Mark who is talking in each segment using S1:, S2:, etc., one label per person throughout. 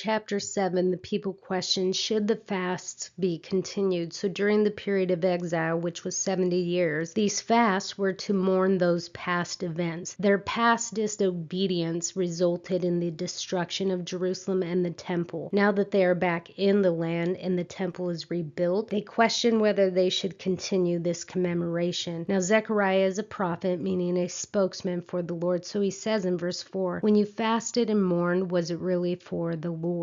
S1: chapter 7, the people questioned, should the fasts be continued? So during the period of exile, which was 70 years, these fasts were to mourn those past events. Their past disobedience resulted in the destruction of Jerusalem and the temple. Now that they are back in the land and the temple is rebuilt, they question whether they should continue this commemoration. Now Zechariah is a prophet, meaning a spokesman for the Lord. So he says in verse 4, when you fasted and mourned, was it really for the Lord?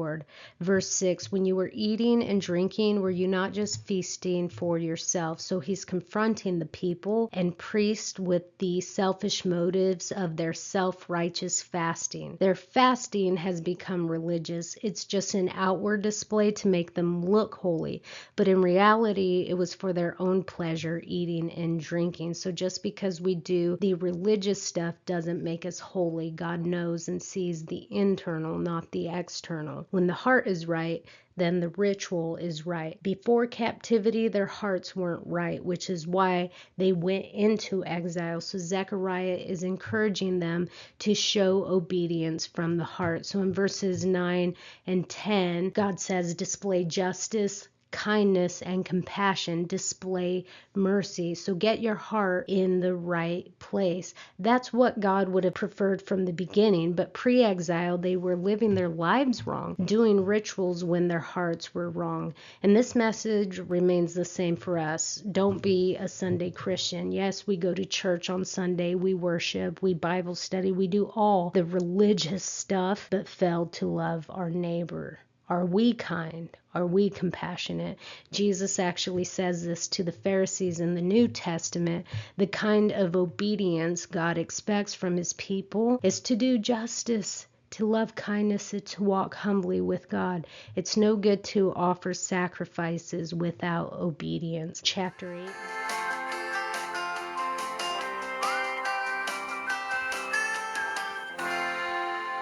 S1: Verse 6, when you were eating and drinking, were you not just feasting for yourself? So he's confronting the people and priests with the selfish motives of their self-righteous fasting. Their fasting has become religious. It's just an outward display to make them look holy, but in reality, it was for their own pleasure, eating and drinking. So just because we do the religious stuff doesn't make us holy. God knows and sees the internal, not the external. When the heart is right, then the ritual is right. Before captivity, their hearts weren't right, which is why they went into exile. So Zechariah is encouraging them to show obedience from the heart. So in verses 9 and 10, God says, display justice, kindness, and compassion, display mercy. So get your heart in the right place. That's what God would have preferred from the beginning, but pre-exile, they were living their lives wrong, doing rituals when their hearts were wrong. And this message remains the same for us. Don't be a Sunday Christian. Yes, we go to church on Sunday, we worship, we Bible study, we do all the religious stuff, but fail to love our neighbor. Are we kind? Are we compassionate? Jesus actually says this to the Pharisees in the New Testament. The kind of obedience God expects from his people is to do justice, to love kindness, and to walk humbly with God. It's no good to offer sacrifices without obedience. Chapter 8.